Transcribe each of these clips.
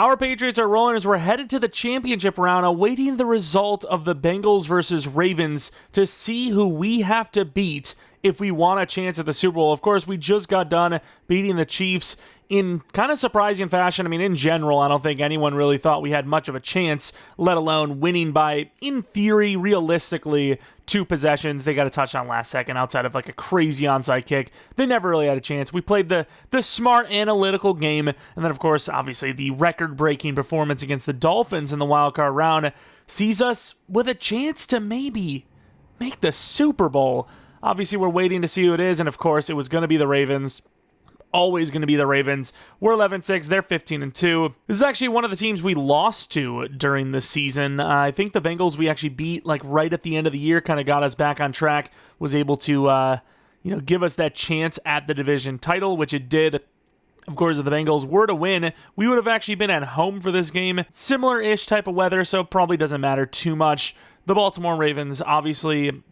Our Patriots are rolling as we're headed to the championship round, awaiting the result of the Bengals versus Ravens to see who we have to beat if we want a chance at the Super Bowl. Of course, we just got done beating the Chiefs in kind of surprising fashion. I mean, in general, I don't think anyone really thought we had much of a chance, let alone winning by, in theory, realistically, 2 possessions. They got a touchdown last second outside of like a crazy onside kick. They never really had a chance. We played the smart, analytical game, and then, of course, obviously, the record-breaking performance against the Dolphins in the wildcard round sees us with a chance to maybe make the Super Bowl. Obviously, we're waiting to see who it is, and of course, it was going to be the Ravens. Always going to be the Ravens. We're 11-6. They're 15-2. This is actually one of the teams we lost to during the season. I think the Bengals we actually beat like right at the end of the year, kind of got us back on track, was able to give us that chance at the division title, which it did. Of course, if the Bengals were to win, we would have actually been at home for this game. Similar-ish type of weather, so it probably doesn't matter too much. The Baltimore Ravens, obviously,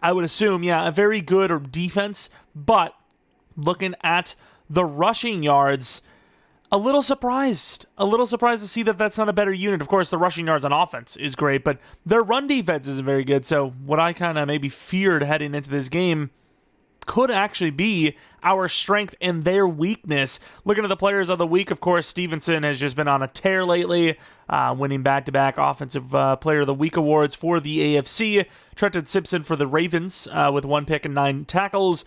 I would assume, a very good defense, but looking at the rushing yards, a little surprised to see that that's not a better unit. Of course, the rushing yards on offense is great, but their run defense isn't very good. So what I kind of maybe feared heading into this game could actually be our strength and their weakness. Looking at the players of the week, of course, Stevenson has just been on a tear lately, winning back-to-back Offensive Player of the Week awards for the AFC. Trenton Simpson for the Ravens with 1 pick and 9 tackles.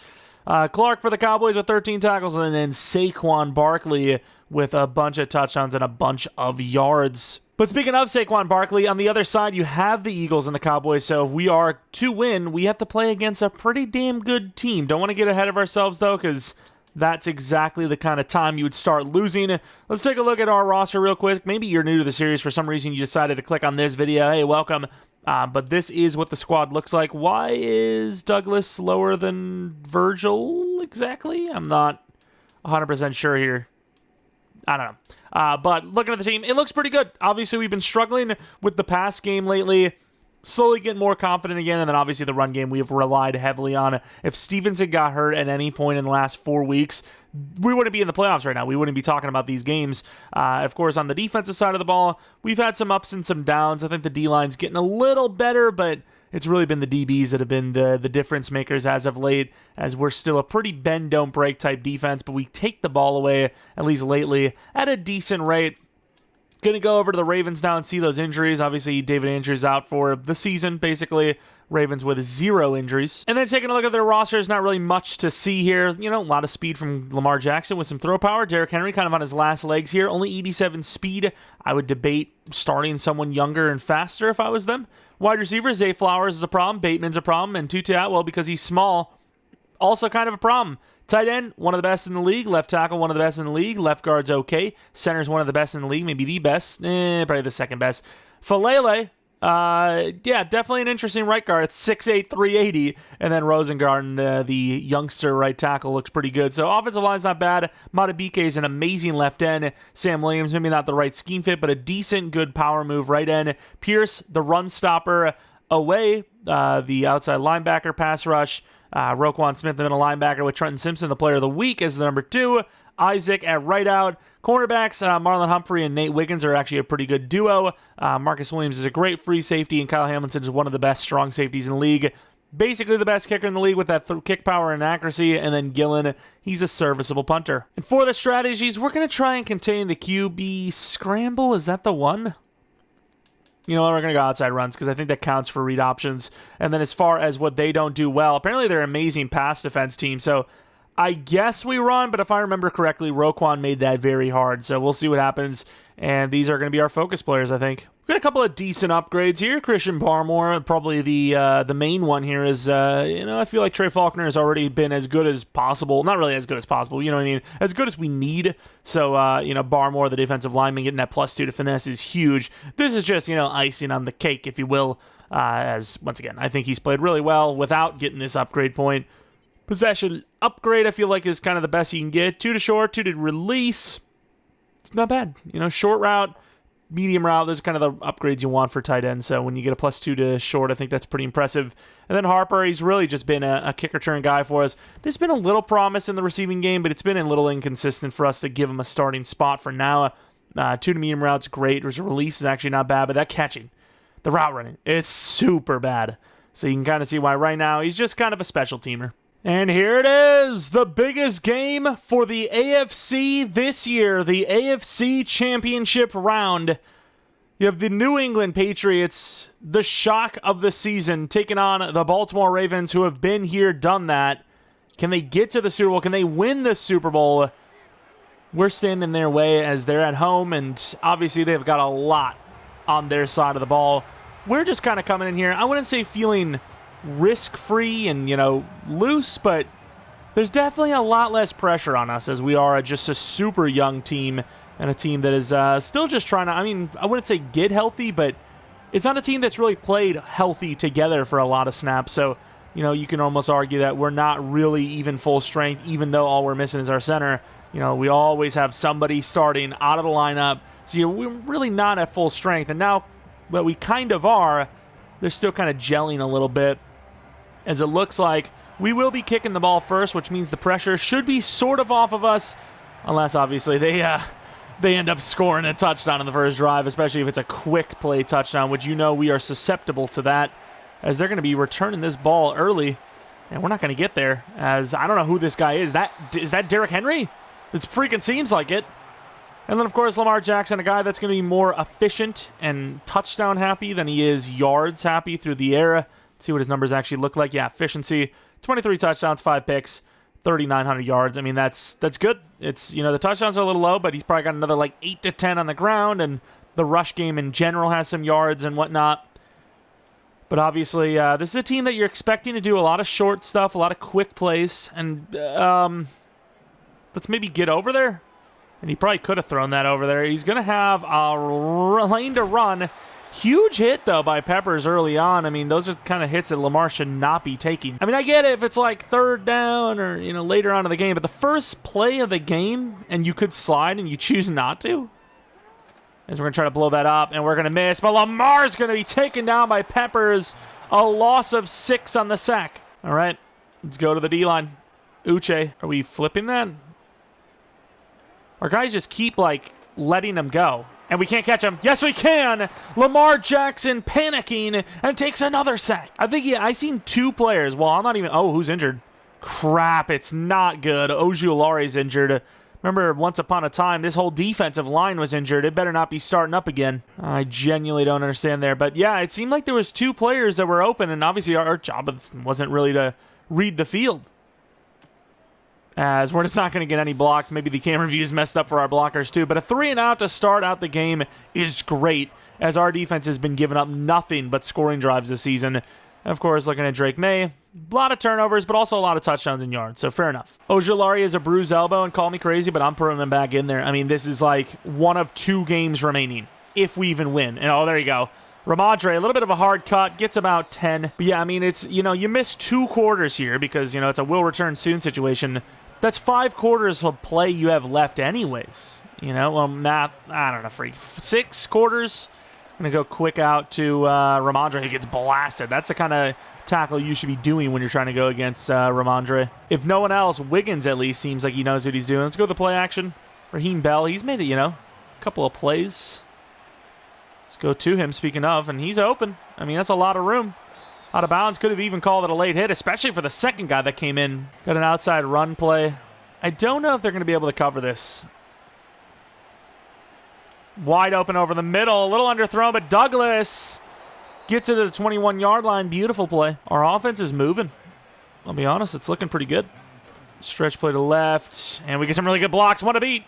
Clark for the Cowboys with 13 tackles, and then Saquon Barkley with a bunch of touchdowns and a bunch of yards. But speaking of Saquon Barkley, on the other side, you have the Eagles and the Cowboys, so if we are to win, we have to play against a pretty damn good team. Don't want to get ahead of ourselves, though, because that's exactly the kind of time you would start losing. Let's take a look at our roster real quick. Maybe you're new to the series. For some reason, you decided to click on this video. Hey, welcome. But this is what the squad looks like. Why is Douglas lower than Virgil exactly? I'm not 100% sure here. I don't know. But looking at the team, it looks pretty good. Obviously, we've been struggling with the pass game lately. Slowly getting more confident again, and then obviously the run game we have relied heavily on. If Stevenson got hurt at any point in the last 4 weeks, we wouldn't be in the playoffs right now. We wouldn't be talking about these games. Of course, on the defensive side of the ball, we've had some ups and some downs. I think the D-line's getting a little better, but it's really been the DBs that have been the difference makers as of late, as we're still a pretty bend-don't-break type defense, but we take the ball away, at least lately, at a decent rate. Going to go over to the Ravens now and see those injuries. Obviously, David Andrews out for the season, basically. Ravens with 0 injuries. And then taking a look at their rosters, not really much to see here. You know, a lot of speed from Lamar Jackson with some throw power. Derrick Henry kind of on his last legs here. Only 87 speed. I would debate starting someone younger and faster if I was them. Wide receivers, Zay Flowers is a problem. Bateman's a problem. And Tutu Atwell, because he's small, also kind of a problem. Tight end, one of the best in the league. Left tackle, one of the best in the league. Left guard's okay. Center's one of the best in the league. Maybe the best. Probably the second best. Falele, definitely an interesting right guard. It's 6'8", 380. And then Rosengarten, the youngster right tackle, looks pretty good. So offensive line's not bad. Matabike is an amazing left end. Sam Williams, maybe not the right scheme fit, but a decent, good power move right end. Pierce, the run stopper. Away, the outside linebacker pass rush. Roquan Smith, the middle linebacker, with Trenton Simpson, the player of the week, as the number 2. Isaac at right out. Cornerbacks, Marlon Humphrey and Nate Wiggins are actually a pretty good duo. Marcus Williams is a great free safety, and Kyle Hamilton is one of the best strong safeties in the league. Basically the best kicker in the league with that kick power and accuracy. And then Gillen, he's a serviceable punter. And for the strategies, we're going to try and contain the QB scramble. Is that the one? You know what, we're going to go outside runs because I think that counts for read options. And then as far as what they don't do well, apparently they're an amazing pass defense team. So I guess we run, but if I remember correctly, Roquan made that very hard. So we'll see what happens. And these are going to be our focus players, I think. We've got a couple of decent upgrades here. Christian Barmore, probably the main one here is, I feel like Trey Faulkner has already been as good as possible. Not really as good as possible, you know what I mean? As good as we need. So, Barmore, the defensive lineman, getting that +2 to finesse is huge. This is just, icing on the cake, if you will. As, once again, I think he's played really well without getting this upgrade point. Possession upgrade, I feel like, is kind of the best you can get. 2 to short, 2 to release. It's not bad. Short route, medium route, those are kind of the upgrades you want for tight end. So when you get a +2 to short, I think that's pretty impressive. And then Harper, he's really just been a kick return guy for us. There's been a little promise in the receiving game, but it's been a little inconsistent for us to give him a starting spot for now. Two to medium routes, great. His release is actually not bad, but that catching, the route running, it's super bad. So you can kind of see why right now he's just kind of a special teamer. And here it is, the biggest game for the AFC this year, the AFC Championship Round. You have the New England Patriots, the shock of the season, taking on the Baltimore Ravens, who have been here, done that. Can they get to the Super Bowl? Can they win the Super Bowl? We're standing in their way as they're at home, and obviously they've got a lot on their side of the ball. We're just kind of coming in here, I wouldn't say feeling risk-free and, loose, but there's definitely a lot less pressure on us as we are just a super young team and a team that is still just trying to, I wouldn't say get healthy, but it's not a team that's really played healthy together for a lot of snaps. So, you can almost argue that we're not really even full strength, even though all we're missing is our center. We always have somebody starting out of the lineup. So, we're really not at full strength. And now, but we kind of are, they're still kind of gelling a little bit. As it looks like we will be kicking the ball first, which means the pressure should be sort of off of us, unless obviously they end up scoring a touchdown on the first drive, especially if it's a quick play touchdown, which we are susceptible to that, as they're going to be returning this ball early, and we're not going to get there, as I don't know who this guy is. Is that Derrick Henry? It freaking seems like it. And then, of course, Lamar Jackson, a guy that's going to be more efficient and touchdown happy than he is yards happy through the air. See what his numbers actually look like. Yeah, efficiency, 23 touchdowns, 5 picks, 3,900 yards. That's good. It's, the touchdowns are a little low, but he's probably got another 8 to 10 on the ground, and the rush game in general has some yards and whatnot. But obviously, this is a team that you're expecting to do a lot of short stuff, a lot of quick plays, and let's maybe get over there. And he probably could have thrown that over there. He's going to have a lane to run. Huge hit, though, by Peppers early on. Those are the kind of hits that Lamar should not be taking. I get it if it's third down or, later on in the game, but the first play of the game, and you could slide and you choose not to, as we're going to try to blow that up, and we're going to miss. But Lamar's going to be taken down by Peppers. A loss of 6 on the sack. All right, let's go to the D-line. Uche, are we flipping that? Our guys just keep, letting him go. And we can't catch him. Yes, we can! Lamar Jackson panicking and takes another sack. I seen 2 players. Well, I'm not even... Oh, who's injured? Crap, it's not good. Ojulari's injured. Remember, once upon a time, this whole defensive line was injured. It better not be starting up again. I genuinely don't understand there. But yeah, it seemed like there was 2 players that were open, and obviously our job wasn't really to read the field, as we're just not going to get any blocks. Maybe the camera view is messed up for our blockers too. But a 3-and-out to start out the game is great, as our defense has been giving up nothing but scoring drives this season. And of course, looking at Drake May, a lot of turnovers, but also a lot of touchdowns and yards, so fair enough. Ojulari has a bruised elbow, and call me crazy, but I'm putting him back in there. This is one of 2 games remaining, if we even win. And oh, there you go. Ramondre, a little bit of a hard cut, gets about 10. But yeah, it's, you miss 2 quarters here because, it's a will return soon situation. That's 5 quarters of play you have left anyways. Math, I don't know, freak. 6 quarters. I'm going to go quick out to Ramondre, who gets blasted. That's the kind of tackle you should be doing when you're trying to go against Ramondre. If no one else, Wiggins at least seems like he knows what he's doing. Let's go to the play action. Raheem Bell, he's made it, a couple of plays. Let's go to him, speaking of, and he's open. That's a lot of room. Out of bounds, could have even called it a late hit, especially for the second guy that came in. Got an outside run play. I don't know if they're going to be able to cover this. Wide open over the middle, a little underthrown, but Douglas gets it to the 21-yard line. Beautiful play. Our offense is moving. I'll be honest, it's looking pretty good. Stretch play to left, and we get some really good blocks. One to beat.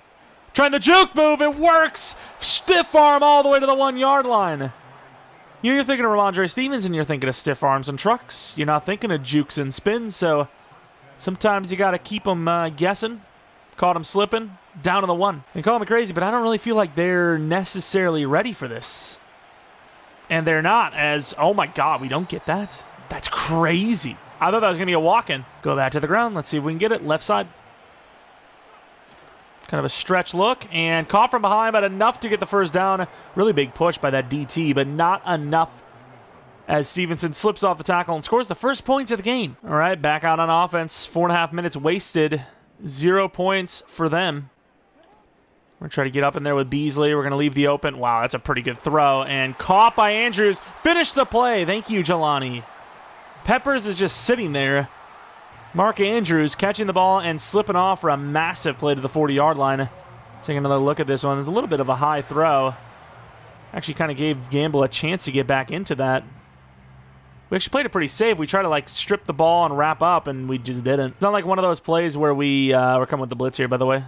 Trying the juke move, it works! Stiff arm all the way to the 1-yard line. You're thinking of Ramondre Stevens, and you're thinking of stiff arms and trucks. You're not thinking of jukes and spins, so sometimes you got to keep them guessing. Caught him slipping. Down to the 1. They call me crazy, but I don't really feel like they're necessarily ready for this. And they're not, as, oh my God, we don't get that? That's crazy. I thought that was going to be a walk-in. Go back to the ground. Let's see if we can get it. Left side. Kind of a stretch look, and caught from behind, but enough to get the first down. Really big push by that DT, but not enough, as Stevenson slips off the tackle and scores the first points of the game. All right, back out on offense. 4.5 minutes wasted. 0 points for them. We're going to try to get up in there with Beasley. We're going to leave the open. Wow, that's a pretty good throw. And caught by Andrews. Finish the play. Thank you, Jelani. Peppers is just sitting there. Mark Andrews catching the ball and slipping off for a massive play to the 40-yard line. Taking another look at this one. It's a little bit of a high throw. Actually kind of gave Gamble a chance to get back into that. We actually played it pretty safe. We tried to like strip the ball and wrap up, and we just didn't. It's not like one of those plays where we're coming with the blitz here, by the way.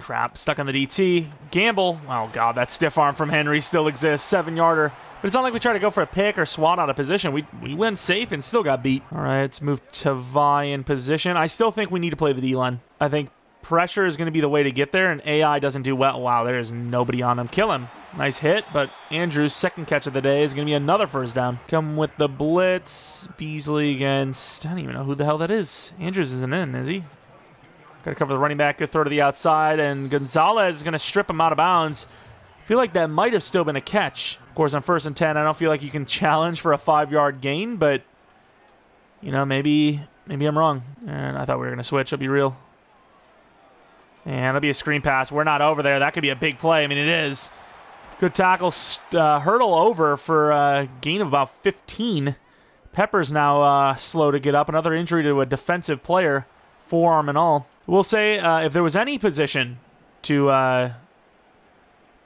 Crap, stuck on the DT. Gamble. Oh, God, that stiff arm from Henry still exists. 7-yarder. But it's not like we tried to go for a pick or swat out of position. We went safe and still got beat. All right, let's move Tavai in position. I still think we need to play the D-line. I think pressure is going to be the way to get there, and AI doesn't do well. Wow, there is nobody on him. Kill him. Nice hit, but Andrews' second catch of the day is going to be another first down. Come with the blitz. Beasley against, I don't even know who the hell that is. Andrews isn't in, is he? Got to cover the running back. Good throw to the outside, and Gonzalez is going to strip him out of bounds. I feel like that might have still been a catch. Of course, on 1st and 10, I don't feel like you can challenge for a 5-yard gain, but, you know, maybe I'm wrong. And I thought we were going to switch. I'll be real. And it'll be a screen pass. We're not over there. That could be a big play. I mean, it is. Good tackle. Hurdle over for a gain of about 15. Pepper's now slow to get up. Another injury to a defensive player, forearm and all. We'll say if there was any position to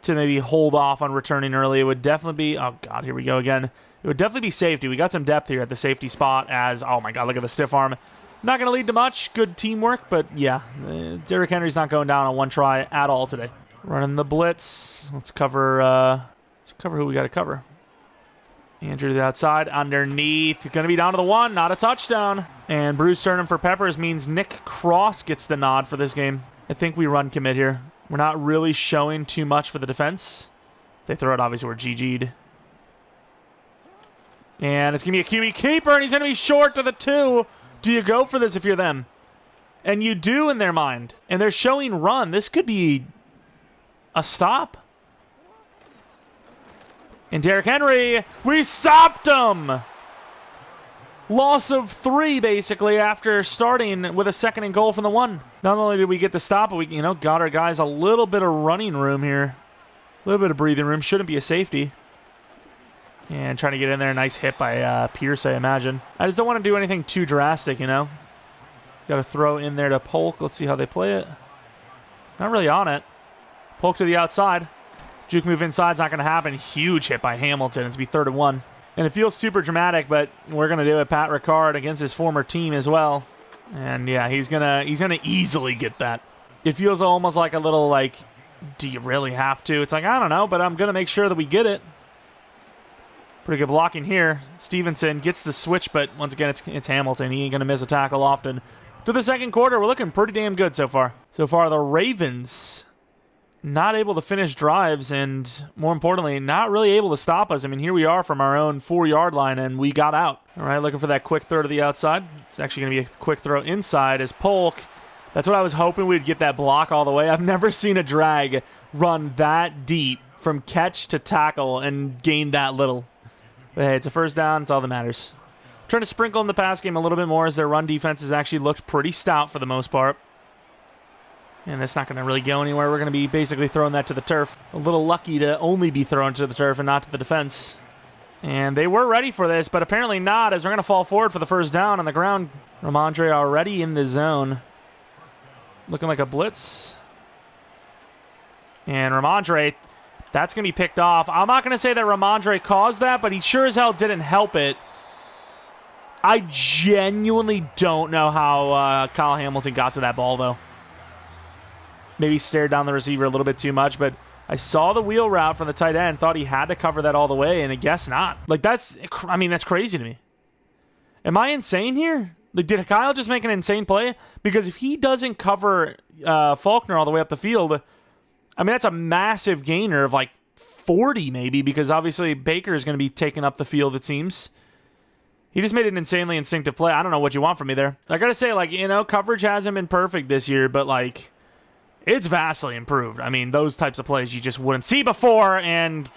maybe hold off on returning early, it would definitely be, oh, God, here we go again. It would definitely be safety. We got some depth here at the safety spot as, oh, my God, look at the stiff arm. Not going to lead to much. Good teamwork, but yeah, Derrick Henry's not going down on one try at all today. Running the blitz. Let's cover who we got to cover. Andrew to the outside. Underneath. Going to be down to the 1. Not a touchdown. And Bruce Sternum for Peppers means Nick Cross gets the nod for this game. I think we run commit here. We're not really showing too much for the defense. If they throw it, obviously we're GG'd. And it's going to be a QB keeper, and he's going to be short to the 2. Do you go for this if you're them? And you do in their mind. And they're showing run. This could be a stop. And Derrick Henry, we stopped him! Loss of 3, basically, after starting with a 2nd and goal from the 1. Not only did we get the stop, but we, got our guys a little bit of running room here. A little bit of breathing room. Shouldn't be a safety. And trying to get in there. Nice hit by Pierce, I imagine. I just don't want to do anything too drastic, Got to throw in there to Polk. Let's see how they play it. Not really on it. Polk to the outside. Juke move inside's not going to happen. Huge hit by Hamilton. It's going to be 3rd and 1. And it feels super dramatic, but we're going to do it. Pat Ricard against his former team as well. And yeah, he's gonna easily get that. It feels almost like a little like, do you really have to? It's like, I don't know, but I'm going to make sure that we get it. Pretty good blocking here. Stevenson gets the switch, but once again, it's Hamilton. He ain't going to miss a tackle often. To the 2nd quarter, we're looking pretty damn good so far. So far, the Ravens not able to finish drives and, more importantly, not really able to stop us. I mean, here we are from our own 4-yard line, and we got out. All right, looking for that quick throw to the outside. It's actually going to be a quick throw inside as Polk. That's what I was hoping we'd get that block all the way. I've never seen a drag run that deep from catch to tackle and gain that little. But hey, it's a first down. It's all that matters. Trying to sprinkle in the pass game a little bit more as their run defense has actually looked pretty stout for the most part. And that's not going to really go anywhere. We're going to be basically throwing that to the turf. A little lucky to only be thrown to the turf and not to the defense. And they were ready for this, but apparently not, as we're going to fall forward for the first down on the ground. Ramondre already in the zone. Looking like a blitz. And Ramondre, that's going to be picked off. I'm not going to say that Ramondre caused that, but he sure as hell didn't help it. I genuinely don't know how Kyle Hamilton got to that ball, though. Maybe stared down the receiver a little bit too much, but I saw the wheel route from the tight end, thought he had to cover that all the way, and I guess not. Like, that's crazy to me. Am I insane here? Like, did Kyle just make an insane play? Because if he doesn't cover Faulkner all the way up the field, I mean, that's a massive gainer of like 40 maybe, because obviously Baker is going to be taking up the field, it seems. He just made an insanely instinctive play. I don't know what you want from me there. I got to say, like, coverage hasn't been perfect this year, but like, it's vastly improved. I mean, those types of plays you just wouldn't see before, and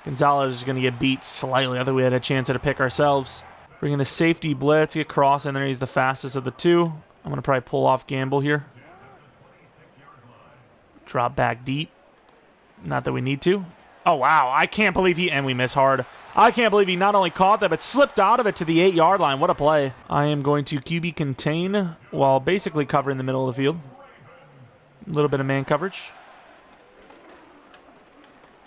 Gonzalez is going to get beat slightly. I think we had a chance at a pick ourselves. Bringing the safety blitz, get Cross in there. He's the fastest of the 2. I'm going to probably pull off Gamble here. Drop back deep. Not that we need to. Oh, wow. I can't believe and we miss hard. I can't believe he not only caught that, but slipped out of it to the 8-yard line. What a play. I am going to QB contain while basically covering the middle of the field. A little bit of man coverage.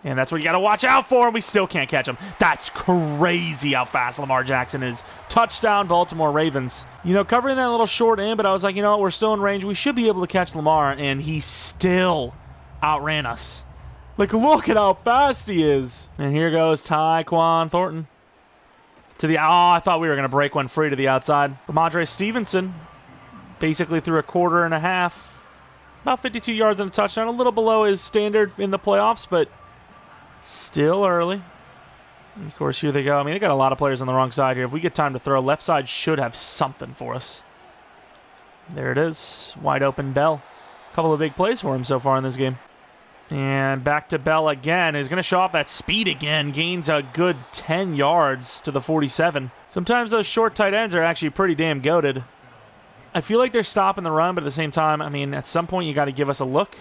And that's what you got to watch out for. We still can't catch him. That's crazy how fast Lamar Jackson is. Touchdown, Baltimore Ravens. You know, covering that little short end, but I was like, you know what, we're still in range. We should be able to catch Lamar, and he still outran us. Like, look at how fast he is. And here goes Tyquan Thornton. Oh, I thought we were going to break one free to the outside. Ramondre Stevenson basically threw a quarter and a half. About 52 yards and a touchdown. A little below his standard in the playoffs, but still early. And of course, here they go. I mean, they got a lot of players on the wrong side here. If we get time to throw, left side should have something for us. There it is. Wide open Bell. A couple of big plays for him so far in this game. And back to Bell again. He's going to show off that speed again. Gains a good 10 yards to the 47. Sometimes those short tight ends are actually pretty damn goated. I feel like they're stopping the run, but at the same time, I mean, at some point you got to give us a look.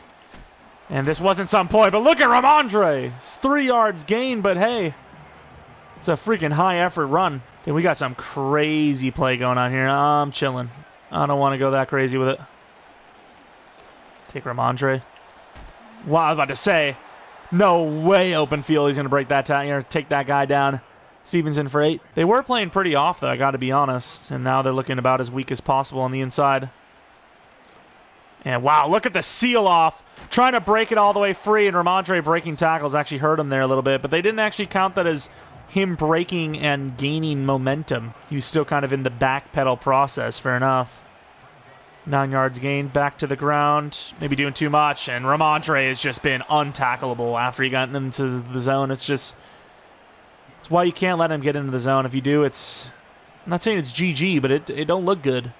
And this wasn't some point, but look at Ramondre. It's 3 yards gain, but hey, it's a freaking high-effort run. Dude, we got some crazy play going on here. I'm chilling. I don't want to go that crazy with it. Take Ramondre. Wow, I was about to say, no way open field. He's going to break that down here, take that guy down. Stevenson for 8. They were playing pretty off, though, I got to be honest. And now they're looking about as weak as possible on the inside. And wow, look at the seal off. Trying to break it all the way free, and Ramondre breaking tackles actually hurt him there a little bit. But they didn't actually count that as him breaking and gaining momentum. He was still kind of in the backpedal process. Fair enough. 9 yards gained, back to the ground. Maybe doing too much, and Ramondre has just been untackleable after he got into the zone. It's why you can't let him get into the zone. If you do, I'm not saying it's GG, but it don't look good.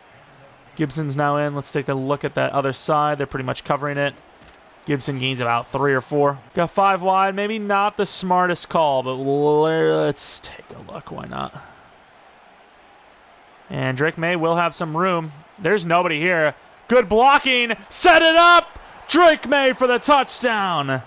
Gibson's now in. Let's take a look at that other side. They're pretty much covering it. Gibson gains about 3 or 4. Got 5 wide. Maybe not the smartest call, but let's take a look. Why not? And Drake May will have some room. There's nobody here. Good blocking. Set it up. Drake May for the touchdown.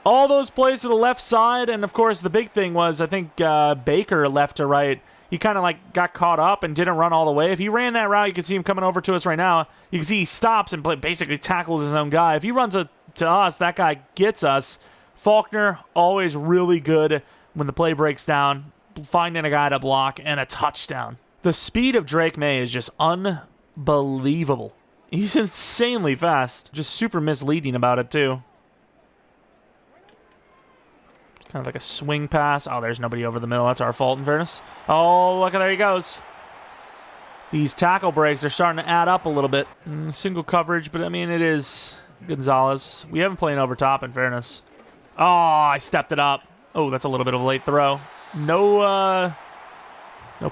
All those plays to the left side. And, of course, the big thing was I think Baker left to right. He kind of like got caught up and didn't run all the way. If he ran that route, you can see him coming over to us right now. You can see he stops and basically tackles his own guy. If he runs to us, that guy gets us. Faulkner, always really good when the play breaks down, finding a guy to block and a touchdown. The speed of Drake May is just unbelievable. He's insanely fast. Just super misleading about it, too. Kind of like a swing pass. Oh, there's nobody over the middle. That's our fault, in fairness. Oh, look, there he goes. These tackle breaks are starting to add up a little bit. Single coverage, but, I mean, it is Gonzalez. We haven't played over top, in fairness. Oh, I stepped it up. Oh, that's a little bit of a late throw. No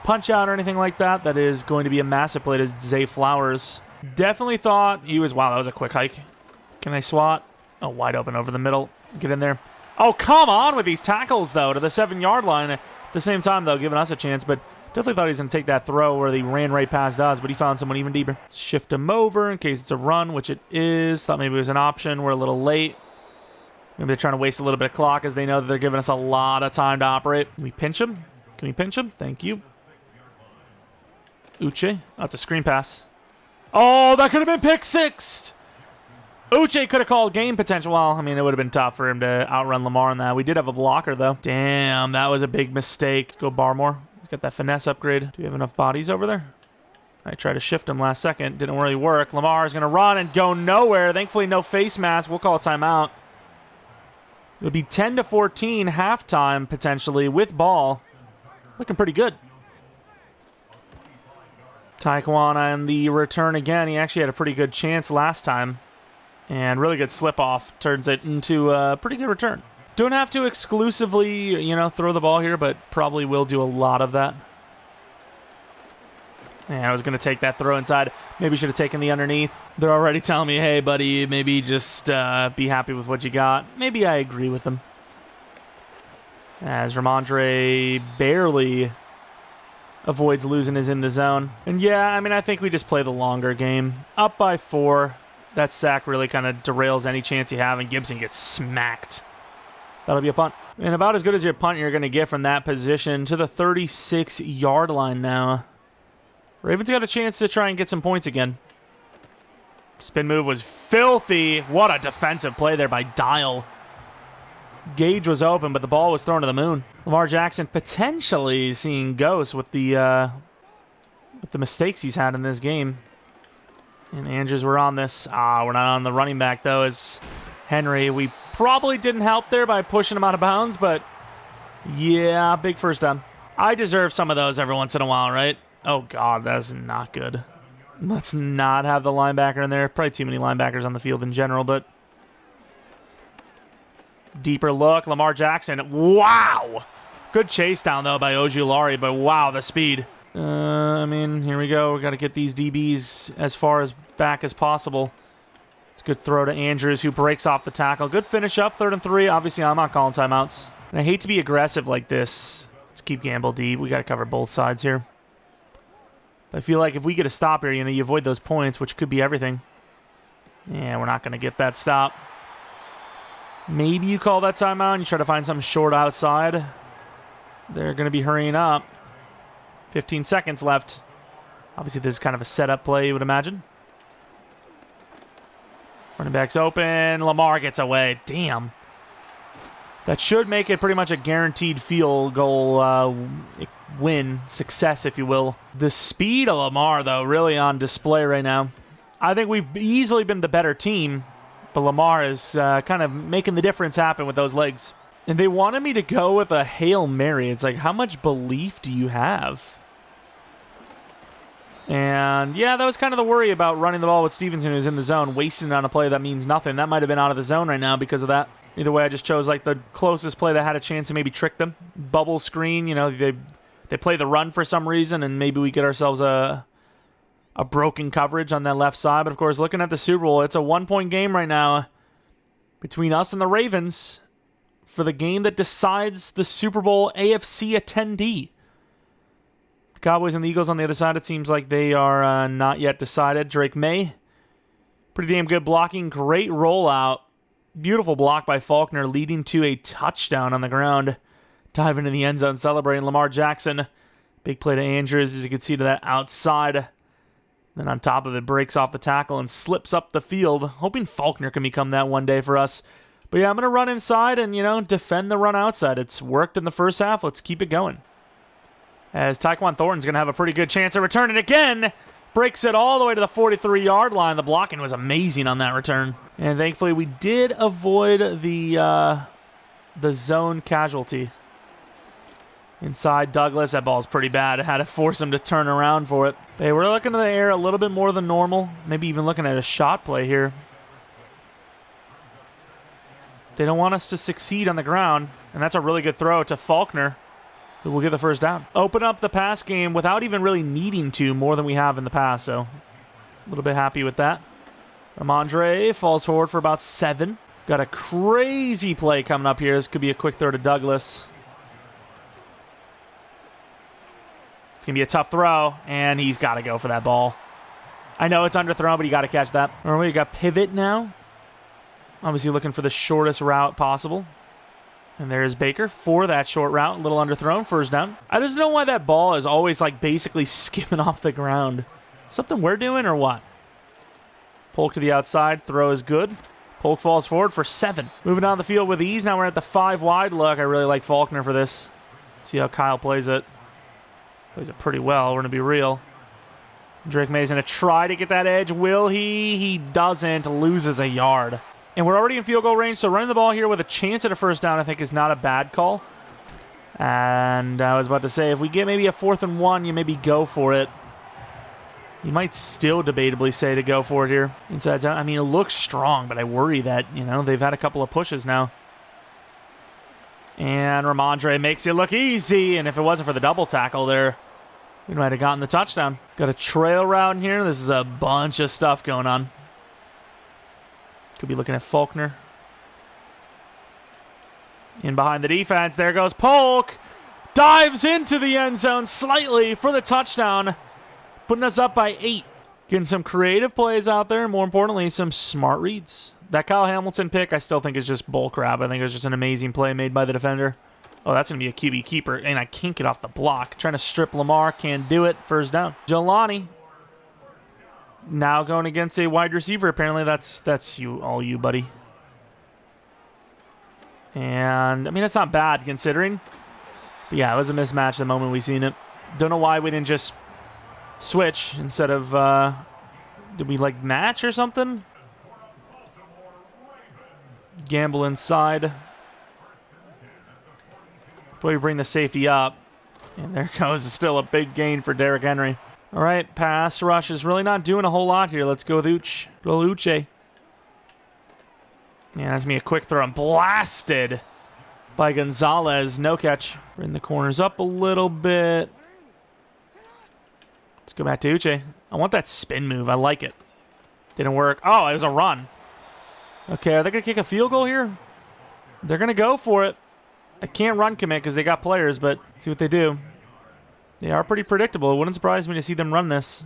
punch out or anything like that. That is going to be a massive play to Zay Flowers. Definitely thought he was... Wow, that was a quick hike. Can I swat? Oh, wide open over the middle. Get in there. Oh, come on with these tackles, though, to the 7-yard line. At the same time, though, giving us a chance. But definitely thought he was going to take that throw where he ran right past us, but he found someone even deeper. Shift him over in case it's a run, which it is. Thought maybe it was an option. We're a little late. Maybe they're trying to waste a little bit of clock as they know that they're giving us a lot of time to operate. Can we pinch him? Can we pinch him? Thank you. Uche. Oh, it's a screen pass. Oh, that could have been pick sixed. Uche could have called game potential. Well, I mean, it would have been tough for him to outrun Lamar on that. We did have a blocker, though. Damn, that was a big mistake. Let's go Barmore. He's got that finesse upgrade. Do we have enough bodies over there? I tried to shift him last second. Didn't really work. Lamar is going to run and go nowhere. Thankfully, no face mask. We'll call a timeout. It would be 10-14 halftime, potentially, with ball. Looking pretty good. Tyquan on the return again. He actually had a pretty good chance last time. And really good slip-off turns it into a pretty good return. Don't have to exclusively, throw the ball here, but probably will do a lot of that. And I was going to take that throw inside. Maybe should have taken the underneath. They're already telling me, hey, buddy, maybe just be happy with what you got. Maybe I agree with them. As Ramondre barely avoids losing his in the zone. And yeah, I mean, I think we just play the longer game. Up by 4. That sack really kind of derails any chance you have, and Gibson gets smacked. That'll be a punt. And about as good as your punt you're going to get from that position to the 36-yard line now. Ravens got a chance to try and get some points again. Spin move was filthy. What a defensive play there by Dial. Gage was open, but the ball was thrown to the moon. Lamar Jackson potentially seeing ghosts with the mistakes he's had in this game. And Andrews, we're on this. We're not on the running back, though, as Henry. We probably didn't help there by pushing him out of bounds, but yeah, big first down. I deserve some of those every once in a while, right? Oh, God, that's not good. Let's not have the linebacker in there. Probably too many linebackers on the field in general, but deeper look. Lamar Jackson. Wow! Good chase down, though, by Ojulari, but wow, the speed. I mean, here we go. We got to get these DBs as far as back as possible. It's a good throw to Andrews, who breaks off the tackle. Good finish up, 3rd and 3. Obviously, I'm not calling timeouts. And I hate to be aggressive like this. Let's keep Gamble deep. We got to cover both sides here. But I feel like if we get a stop here, you avoid those points, which could be everything. Yeah, we're not going to get that stop. Maybe you call that timeout and you try to find something short outside. They're going to be hurrying up. 15 seconds left. Obviously, this is kind of a setup play, you would imagine. Running back's open. Lamar gets away. Damn. That should make it pretty much a guaranteed field goal win, success, if you will. The speed of Lamar, though, really on display right now. I think we've easily been the better team, but Lamar is kind of making the difference happen with those legs. And they wanted me to go with a Hail Mary. It's like, how much belief do you have? And yeah, that was kind of the worry about running the ball with Stevenson, who's in the zone, wasting it on a play that means nothing. That might have been out of the zone right now because of that. Either way, I just chose like the closest play that had a chance to maybe trick them. Bubble screen, they play the run for some reason, and maybe we get ourselves a broken coverage on that left side. But of course, looking at the Super Bowl, it's a 1-point game right now between us and the Ravens for the game that decides the Super Bowl AFC attendee. The Cowboys and the Eagles on the other side, it seems like they are not yet decided. Drake May, pretty damn good blocking. Great rollout. Beautiful block by Faulkner, leading to a touchdown on the ground. Dive into the end zone, celebrating Lamar Jackson. Big play to Andrews, as you can see, to that outside. Then on top of it, breaks off the tackle and slips up the field. Hoping Faulkner can become that one day for us. But yeah, I'm going to run inside and, defend the run outside. It's worked in the first half. Let's keep it going. As Tyquan Thornton's going to have a pretty good chance of returning again. Breaks it all the way to the 43-yard line. The blocking was amazing on that return. And thankfully, we did avoid the zone casualty. Inside Douglas, that ball's pretty bad. I had to force him to turn around for it. Hey, we're looking to the air a little bit more than normal. Maybe even looking at a shot play here. They don't want us to succeed on the ground. And that's a really good throw to Faulkner, who will get the first down. Open up the pass game without even really needing to, more than we have in the past. So a little bit happy with that. Ramondre falls forward for about 7. Got a crazy play coming up here. This could be a quick throw to Douglas. It's going to be a tough throw, and he's got to go for that ball. I know it's underthrown, but you got to catch that. All right, we got pivot now. Obviously looking for the shortest route possible. And there's Baker for that short route. A little underthrown, first down. I just don't know why that ball is always like basically skipping off the ground. Something we're doing or what? Polk to the outside. Throw is good. Polk falls forward for 7. Moving down the field with ease. Now we're at the 5 wide look. I really like Faulkner for this. Let's see how Kyle plays it. Plays it pretty well. We're going to be real. Drake May's going to try to get that edge. Will he? He doesn't. Loses a yard. And we're already in field goal range, so running the ball here with a chance at a first down I think is not a bad call. And I was about to say, if we get maybe a 4th and 1, you maybe go for it. You might still debatably say to go for it here. Inside zone. I mean, it looks strong, but I worry that, they've had a couple of pushes now. And Ramondre makes it look easy, and if it wasn't for the double tackle there, we might have gotten the touchdown. Got a trail route in here. This is a bunch of stuff going on. Could be looking at Faulkner. In behind the defense. There goes Polk. Dives into the end zone slightly for the touchdown. Putting us up by 8. Getting some creative plays out there, and more importantly, some smart reads. That Kyle Hamilton pick, I still think is just bull crap. I think it was just an amazing play made by the defender. Oh, that's going to be a QB keeper, and I can't get off the block. Trying to strip Lamar, can't do it. First down. Jelani now going against a wide receiver. Apparently that's you, all you, buddy. And, I mean, that's not bad considering. But yeah, it was a mismatch the moment we seen it. Don't know why we didn't just switch instead of, did we, like, match or something? Gamble inside. Before we bring the safety up. And there goes still a big gain for Derrick Henry. All right, pass rush is really not doing a whole lot here. Let's go with Uche. Little Uche. Yeah, that's me a quick throw. I'm blasted by Gonzalez. No catch. Bring the corners up a little bit. Let's go back to Uche. I want that spin move. I like it. Didn't work. Oh, it was a run. Okay, are they going to kick a field goal here? They're going to go for it. I can't run commit because they got players, but see what they do. They are pretty predictable. It wouldn't surprise me to see them run this.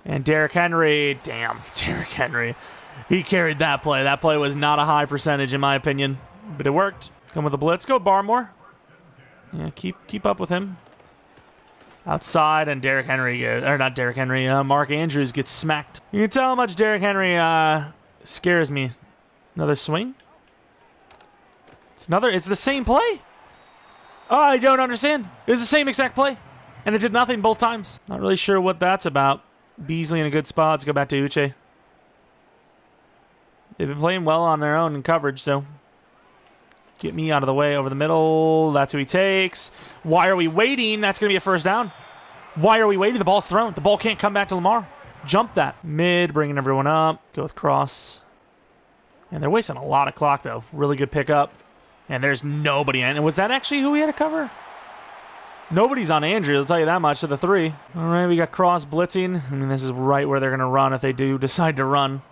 And Derrick Henry. Damn, Derrick Henry. He carried that play. That play was not a high percentage in my opinion, but it worked. Come with the blitz. Go Barmore. Yeah, keep up with him. Outside, and Derrick Henry, or not Derrick Henry, Mark Andrews gets smacked. You can tell how much Derrick Henry scares me. Another swing. It's the same play. Oh, I don't understand. It was the same exact play, and it did nothing both times. Not really sure what that's about. Beasley in a good spot. Let's go back to Uche. They've been playing well on their own in coverage, so get me out of the way over the middle. That's who he takes. Why are we waiting? That's going to be a first down. Why are we waiting? The ball's thrown. The ball can't come back to Lamar. Jump that. Mid, bringing everyone up. Go with cross. And they're wasting a lot of clock, though. Really good pickup. And there's nobody in. And was that actually who we had to cover? Nobody's on Andrews, I'll tell you that much, to the 3. All right, we got cross blitzing. I mean, this is right where they're going to run if they do decide to run.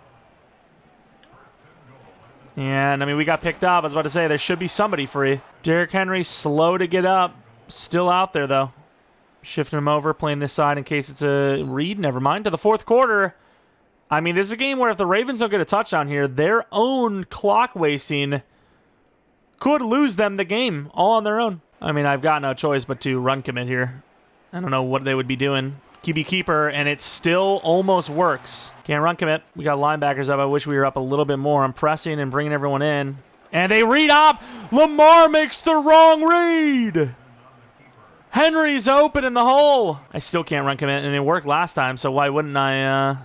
And, I mean, we got picked up. I was about to say, there should be somebody free. Derrick Henry, slow to get up. Still out there, though. Shifting him over, playing this side in case it's a read. Never mind. To the fourth quarter. I mean, this is a game where if the Ravens don't get a touchdown here, their own clock wasting could lose them the game all on their own. I mean, I've got no choice but to run commit here. I don't know what they would be doing. QB keeper, and it still almost works. Can't run commit. We got linebackers up. I wish we were up a little bit more. I'm pressing and bringing everyone in. And they read up. Lamar makes the wrong read. Henry's open in the hole. I still can't run commit, and it worked last time, so why wouldn't I?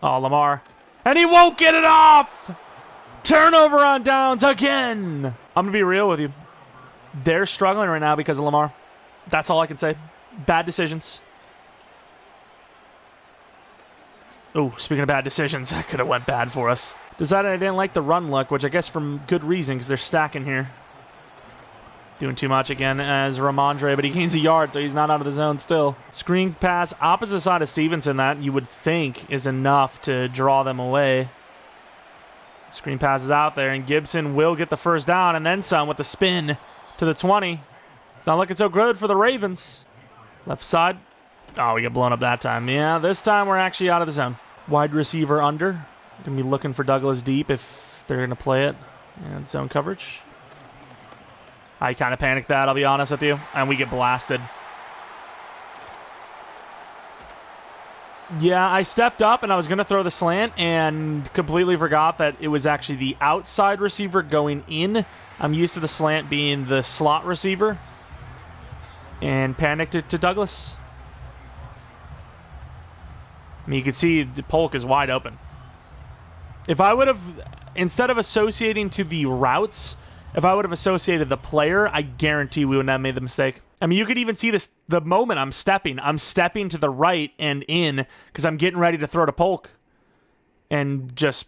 Oh, Lamar. And he won't get it off. Turnover on downs again. I'm going to be real with you. They're struggling right now because of Lamar. That's all I can say. Bad decisions. Oh, speaking of bad decisions, that could have went bad for us. Decided I didn't like the run look, which I guess from good reason because they're stacking here. Doing too much again as Ramondre, but he gains a yard, so he's not out of the zone still. Screen pass opposite side of Stevenson, that you would think is enough to draw them away. Screen passes out there, and Gibson will get the first down and then some with the spin to the 20. It's not looking so good for the Ravens. Left side. Oh, we get blown up that time. Yeah, this time we're actually out of the zone. Wide receiver under. Going to be looking for Douglas deep if they're going to play it. And zone coverage. I kind of panicked that, I'll be honest with you. And we get blasted. Yeah, I stepped up and I was going to throw the slant and completely forgot that it was actually the outside receiver going in. I'm used to the slant being the slot receiver. And panicked it to Douglas. I mean, you can see the Polk is wide open. If I would have, instead of associating to the routes, if I would have associated the player, I guarantee we would not have made the mistake. I mean, you could even see this the moment I'm stepping. I'm stepping to the right and in because I'm getting ready to throw to Polk. And just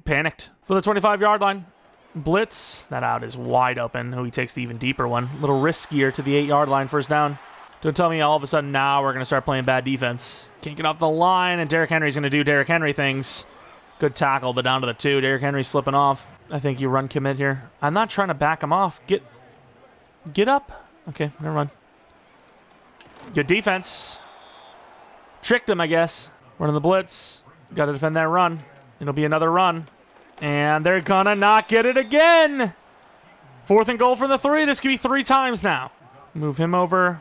panicked. For the 25-yard line. Blitz. That out is wide open. Oh, he takes the even deeper one. A little riskier to the 8-yard line. First down. Don't tell me all of a sudden now we're going to start playing bad defense. Can't get off the line, and Derrick Henry's going to do Derrick Henry things. Good tackle, but down to the 2. Derrick Henry slipping off. I think you run commit here. I'm not trying to back him off. Get up. Okay, never mind. Good defense. Tricked him, I guess. Running the blitz. Got to defend that run. It'll be another run. And they're gonna not get it again. 4th and goal from the 3. This could be 3 times now. Move him over.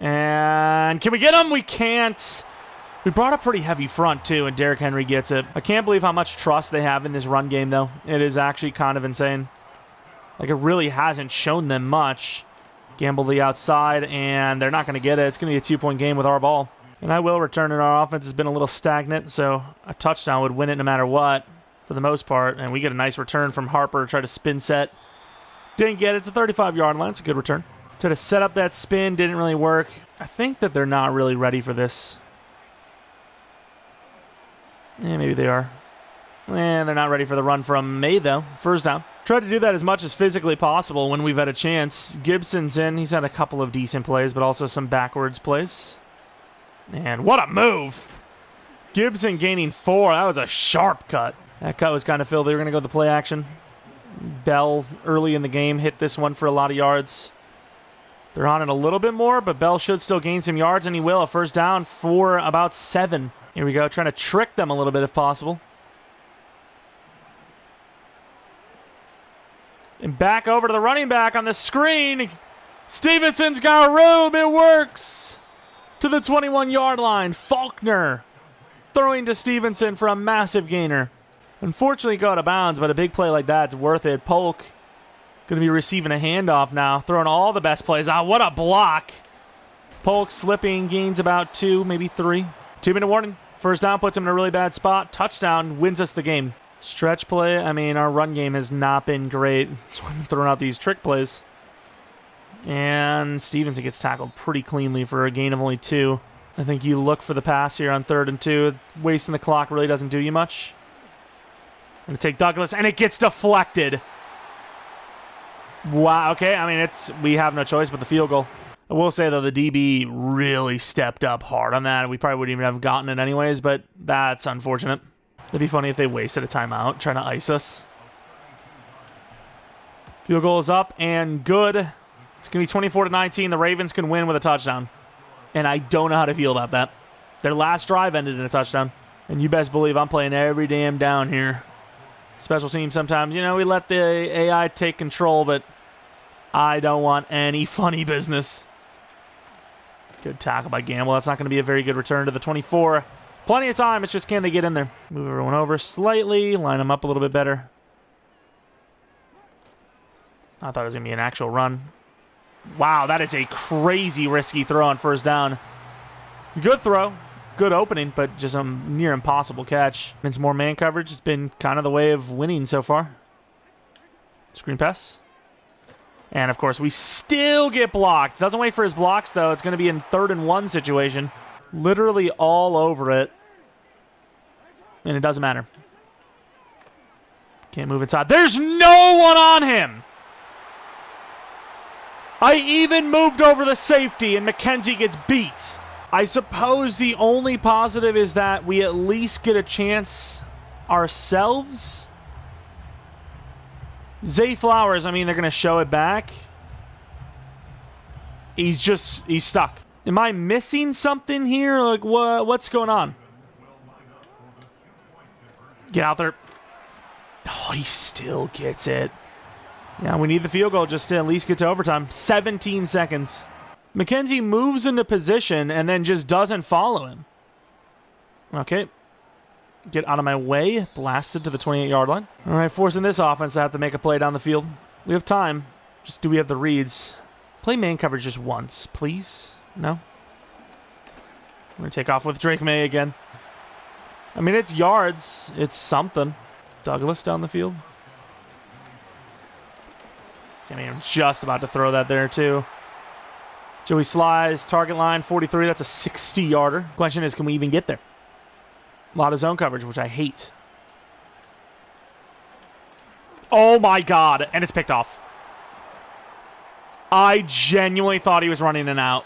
And can we get him? We can't. We brought a pretty heavy front, too, and Derrick Henry gets it. I can't believe how much trust they have in this run game, though. It is actually kind of insane. Like, it really hasn't shown them much. Gamble the outside, and they're not going to get it. It's going to be a 2-point game with our ball. And I will return it. Our offense has been a little stagnant, so a touchdown would win it no matter what, for the most part. And we get a nice return from Harper. Try to spin set. Didn't get it. It's a 35-yard line. It's a good return. Try to set up that spin. Didn't really work. I think that they're not really ready for this. Yeah, maybe they are. They're not ready for the run from May, though. First down. Try to do that as much as physically possible when we've had a chance. Gibson's in. He's had a couple of decent plays, but also some backwards plays. And what a move. Gibson gaining 4. That was a sharp cut. That cut was kind of filled. They were going to go the play action. Bell, early in the game, hit this one for a lot of yards. They're on it a little bit more, but Bell should still gain some yards, and he will. A first down for about 7. Here we go, trying to trick them a little bit if possible. And back over to the running back on the screen. Stevenson's got room. It works. To the 21-yard line. Faulkner throwing to Stevenson for a massive gainer. Unfortunately, go out of bounds, but a big play like that's worth it. Polk going to be receiving a handoff now. Throwing all the best plays out. What a block. Polk slipping, gains about 2, maybe 3. 2-minute warning. First down puts him in a really bad spot. Touchdown wins us the game. Stretch play. I mean, our run game has not been great. So I'm throwing out these trick plays. And Stevenson gets tackled pretty cleanly for a gain of only 2. I think you look for the pass here on 3rd and 2. Wasting the clock really doesn't do you much. I'm going to take Douglas, and it gets deflected. Wow, okay. I mean, we have no choice but the field goal. I will say, though, the DB really stepped up hard on that. We probably wouldn't even have gotten it anyways, but that's unfortunate. It'd be funny if they wasted a timeout trying to ice us. Field goal is up and good. It's going to be 24-19. The Ravens can win with a touchdown. And I don't know how to feel about that. Their last drive ended in a touchdown. And you best believe I'm playing every damn down here. Special teams sometimes, we let the AI take control, but I don't want any funny business. Good tackle by Gamble. That's not going to be a very good return to the 24. Plenty of time. It's just can they get in there. Move everyone over slightly. Line them up a little bit better. I thought it was going to be an actual run. Wow, that is a crazy risky throw on first down. Good throw. Good opening, but just a near impossible catch. And some more man coverage. It's been kind of the way of winning so far. Screen pass. And, of course, we still get blocked. Doesn't wait for his blocks, though. It's going to be in 3rd and 1 situation. Literally all over it. And it doesn't matter. Can't move inside. There's no one on him! I even moved over the safety, and McKenzie gets beat. I suppose the only positive is that we at least get a chance ourselves. Zay Flowers, I mean, they're going to show it back. He's stuck. Am I missing something here? Like, what's going on? Get out there. Oh, he still gets it. Yeah, we need the field goal just to at least get to overtime. 17 seconds. McKenzie moves into position and then just doesn't follow him. Okay. Get out of my way. Blasted to the 28-yard line. All right, forcing this offense to have to make a play down the field. We have time. Just do we have the reads? Play man coverage just once, please. No? I'm going to take off with Drake May again. I mean, it's yards. It's something. Douglas down the field. I mean, I'm just about to throw that there, too. Joey Slies, target line, 43. That's a 60-yarder. Question is, can we even get there? A lot of zone coverage, which I hate. Oh, my God. And it's picked off. I genuinely thought he was running an out.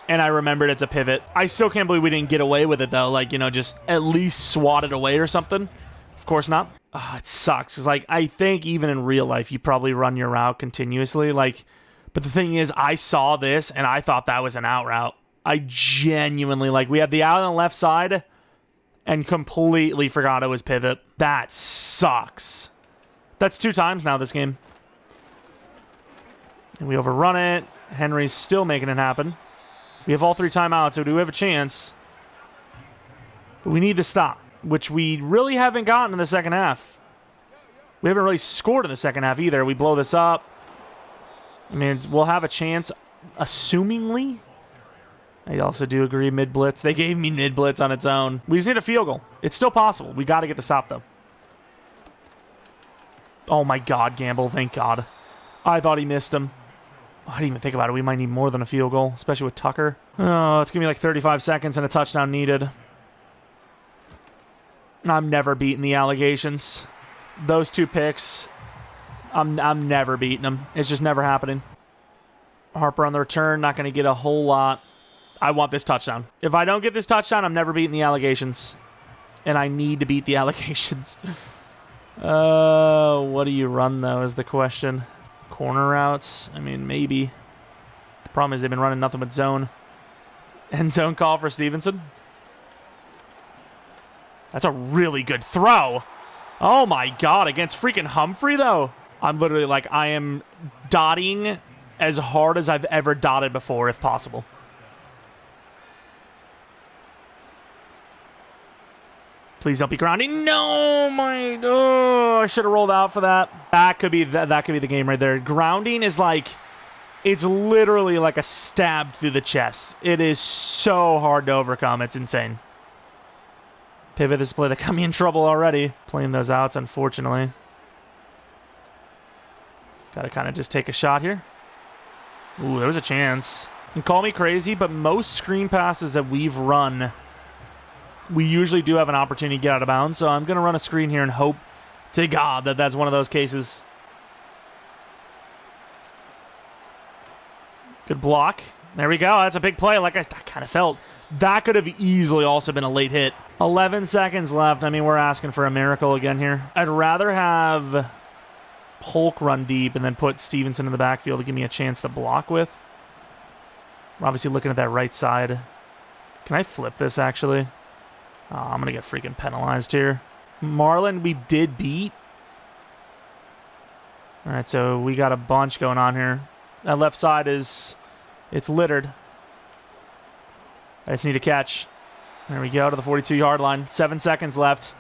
And I remembered it's a pivot. I still can't believe we didn't get away with it, though. Like, just at least swat it away or something. Of course not. Oh, it sucks. Because, I think even in real life, you probably run your route continuously. But the thing is, I saw this, and I thought that was an out route. I genuinely, like, we had the out on the left side and completely forgot it was pivot. That sucks. That's 2 times now this game. And we overrun it. Henry's still making it happen. We have all 3 timeouts, so do we have a chance? But we need to stop, which we really haven't gotten in the second half. We haven't really scored in the second half either. We blow this up. I mean, we'll have a chance, assumingly. I also do agree mid-blitz. They gave me mid-blitz on its own. We just need a field goal. It's still possible. We got to get the stop, though. Oh, my God, Gamble. Thank God. I thought he missed him. I didn't even think about it. We might need more than a field goal, especially with Tucker. Oh, it's going to be like 35 seconds and a touchdown needed. I'm never beating the allegations. Those 2 picks, I'm never beating them. It's just never happening. Harper on the return, not going to get a whole lot. I want this touchdown. If I don't get this touchdown, I'm never beating the allegations. And I need to beat the allegations. What do you run, though, is the question. Corner routes? I mean, maybe. The problem is they've been running nothing but zone. End zone call for Stevenson. That's a really good throw. Oh, my God. Against freaking Humphrey, though. I'm literally like, I am dotting as hard as I've ever dotted before, if possible. Please don't be grounding. No, my... Oh, I should have rolled out for that. That could be the game right there. Grounding is like... It's literally like a stab through the chest. It is so hard to overcome. It's insane. Pivot this play that got me in trouble already. Playing those outs, unfortunately. Got to kind of just take a shot here. Ooh, there was a chance. And call me crazy, but most screen passes that we've run... We usually do have an opportunity to get out of bounds, so I'm going to run a screen here and hope to God that that's one of those cases. Good block. There we go. That's a big play like I kind of felt. That could have easily also been a late hit. 11 seconds left. I mean, we're asking for a miracle again here. I'd rather have Polk run deep and then put Stevenson in the backfield to give me a chance to block with. We're obviously looking at that right side. Can I flip this, actually? Oh, I'm going to get freaking penalized here. Marlin, we did beat. All right, so we got a bunch going on here. That left side it's littered. I just need a catch. There we go to the 42-yard line. 7 seconds left.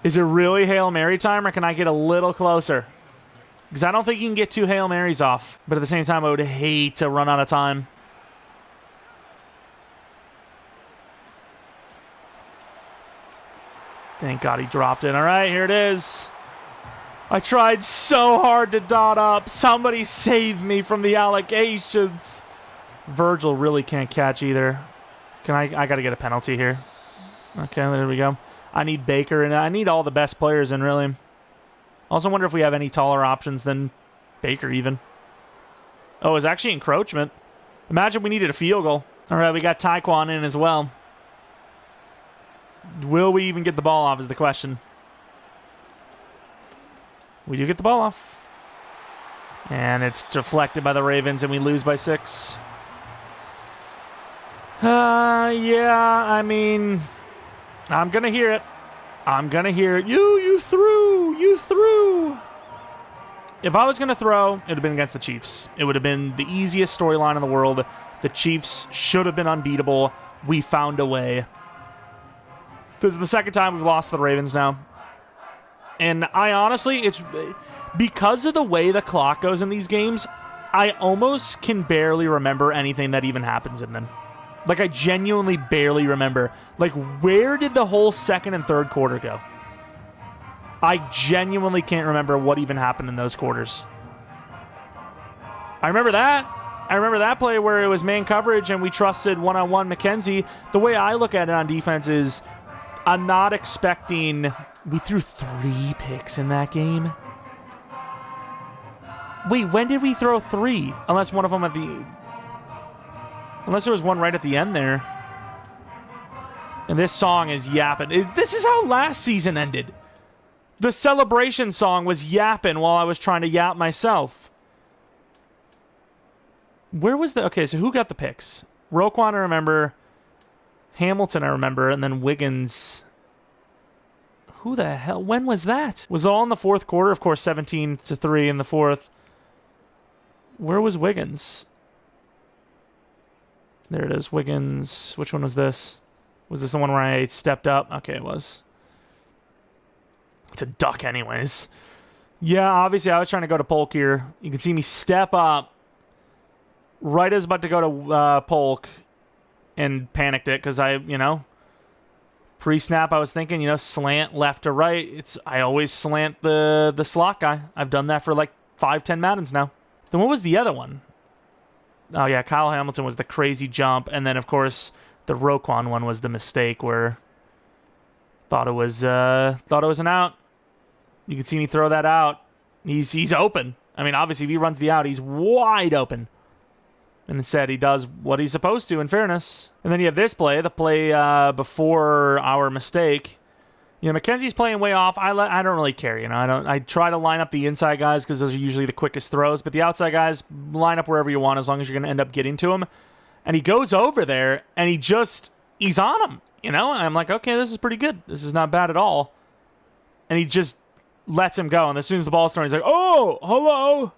Is it really Hail Mary time, or can I get a little closer? Because I don't think you can get 2 Hail Marys off. But at the same time, I would hate to run out of time. Thank God he dropped it. All right, here it is. I tried so hard to dot up. Somebody save me from the allegations. Virgil really can't catch either. I got to get a penalty here. Okay, there we go. I need Baker, and I need all the best players in, really. Also wonder if we have any taller options than Baker, even. Oh, it's actually encroachment. Imagine we needed a field goal. All right, we got Taekwon in as well. Will we even get the ball off is the question. We do get the ball off. And it's deflected by the Ravens, and we lose by 6. Yeah, I mean, I'm going to hear it. I'm going to hear it. You threw. If I was going to throw, it would have been against the Chiefs. It would have been the easiest storyline in the world. The Chiefs should have been unbeatable. We found a way. This is the second time we've lost to the Ravens now. And I honestly, it's because of the way the clock goes in these games, I almost can barely remember anything that even happens in them. Like, I genuinely barely remember. Like, where did the whole second and third quarter go? I genuinely can't remember what even happened in those quarters. I remember that. I remember that play where it was man coverage and we trusted one-on-one McKenzie. The way I look at it on defense is I'm not expecting... We threw 3 picks in that game. Wait, when did we throw 3? Unless one of them at the... Unless there was one right at the end there. And this song is yapping. This is how last season ended. The celebration song was yapping while I was trying to yap myself. Where was the... Okay, so who got the picks? Roquan, I remember. Hamilton, I remember. And then Wiggins. Who the hell? When was that? Was it all in the fourth quarter? Of course, 17-3 in the fourth. Where was Wiggins? There it is, Wiggins. Which one was this? Was this the one where I stepped up? Okay, it was. It's a duck anyways. Yeah, obviously I was trying to go to Polk here. You can see me step up right as about to go to Polk and panicked it because I, pre-snap I was thinking, slant left to right. I always slant the slot guy. I've done that for like 5-10 Maddens now. Then what was the other one? Oh, yeah, Kyle Hamilton was the crazy jump. And then, of course, the Roquan one was the mistake where thought it was an out. You can see me throw that out. He's open. I mean, obviously, if he runs the out, he's wide open. And instead, he does what he's supposed to, in fairness. And then you have this play, the play before our mistake. McKenzie's playing way off. I don't really care. I try to line up the inside guys because those are usually the quickest throws. But the outside guys, line up wherever you want as long as you're going to end up getting to him. And he goes over there, and he's on him. And I'm like, okay, this is pretty good. This is not bad at all. And he just lets him go. And as soon as the ball's thrown, he's like, oh, hello.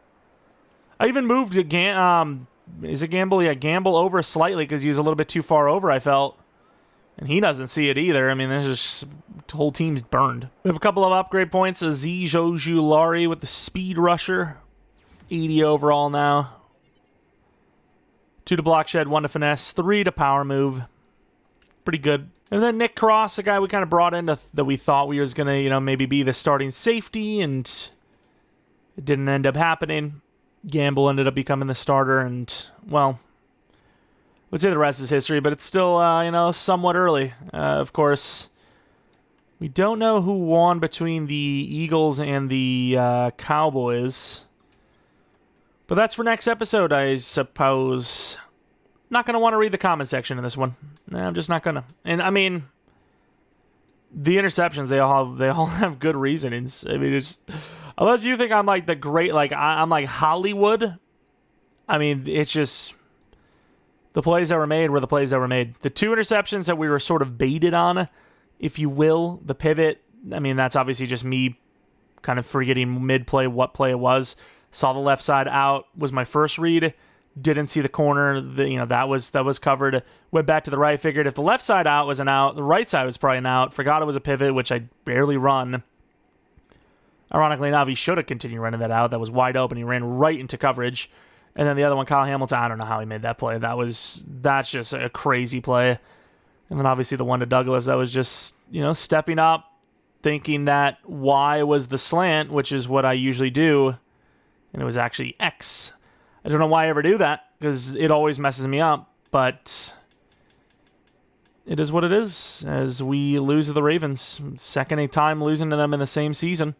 I even moved is it Gamble? Yeah, Gamble over slightly because he was a little bit too far over, I felt. And he doesn't see it either. I mean, there's just the whole team's burned. We have a couple of upgrade points. Aziz Ojulari with the speed rusher. 80 overall now. 2 to block shed, 1 to finesse, 3 to power move. Pretty good. And then Nick Cross, the guy we kind of brought in that we thought we was going to, maybe be the starting safety, and it didn't end up happening. Gamble ended up becoming the starter, and, well, I would say the rest is history, but it's still, somewhat early. Of course, we don't know who won between the Eagles and the Cowboys. But that's for next episode, I suppose. Not going to want to read the comment section in this one. I'm just not going to. And, I mean, the interceptions, they all have good reasonings. I mean, unless you think I'm like the great, like, I'm like Hollywood. I mean, it's just the plays that were made were the plays that were made. The 2 interceptions that we were sort of baited on, if you will, the pivot, I mean, that's obviously just me kind of forgetting mid-play what play it was. Saw the left side out, was my first read. Didn't see the corner. That was covered. Went back to the right. Figured if the left side out was an out, the right side was probably an out. Forgot it was a pivot, which I barely run. Ironically enough, he should have continued running that out. That was wide open. He ran right into coverage. And then the other one, Kyle Hamilton, I don't know how he made that play. That's just a crazy play. And then obviously the one to Douglas, that was just, stepping up, thinking that Y was the slant, which is what I usually do. And it was actually X. I don't know why I ever do that, because it always messes me up, but it is what it is, as we lose to the Ravens. Second time losing to them in the same season.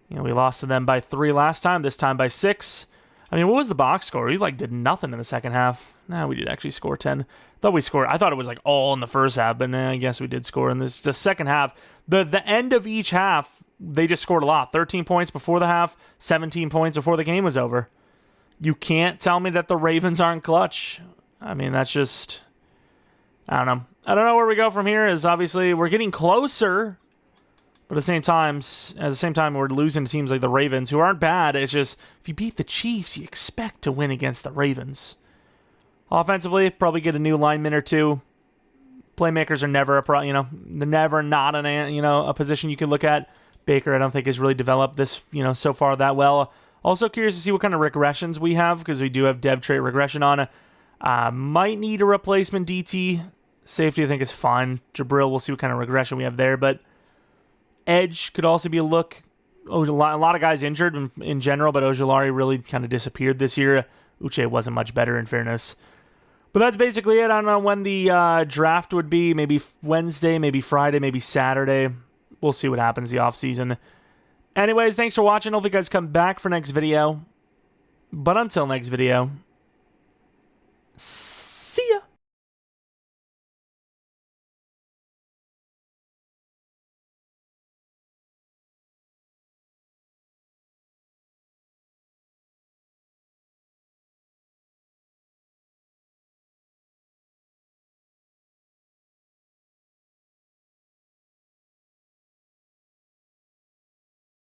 We lost to them by 3 last time, this time by 6. I mean, what was the box score? We, did nothing in the second half. No, we did actually score 10. I thought it was, all in the first half, but I guess we did score in the second half. The end of each half, they just scored a lot. 13 points before the half, 17 points before the game was over. You can't tell me that the Ravens aren't clutch. I mean, that's just, I don't know. I don't know where we go from here. Is obviously we're getting closer, but at the same time, we're losing to teams like the Ravens, who aren't bad. It's just, if you beat the Chiefs, you expect to win against the Ravens. Offensively, probably get a new lineman or 2. Playmakers are never they're never not a position you can look at. Baker, I don't think has really developed this, so far that well. Also curious to see what kind of regressions we have, because we do have dev trait regression on. Might need a replacement DT. Safety, I think, is fine. Jabril, we'll see what kind of regression we have there. But edge could also be a look. A lot of guys injured in general, but Ojulari really kind of disappeared this year. Uche wasn't much better, in fairness. But that's basically it. I don't know when the draft would be. Maybe Wednesday, maybe Friday, maybe Saturday. We'll see what happens the offseason. Anyways, thanks for watching. Hope you guys come back for next video. But until next video,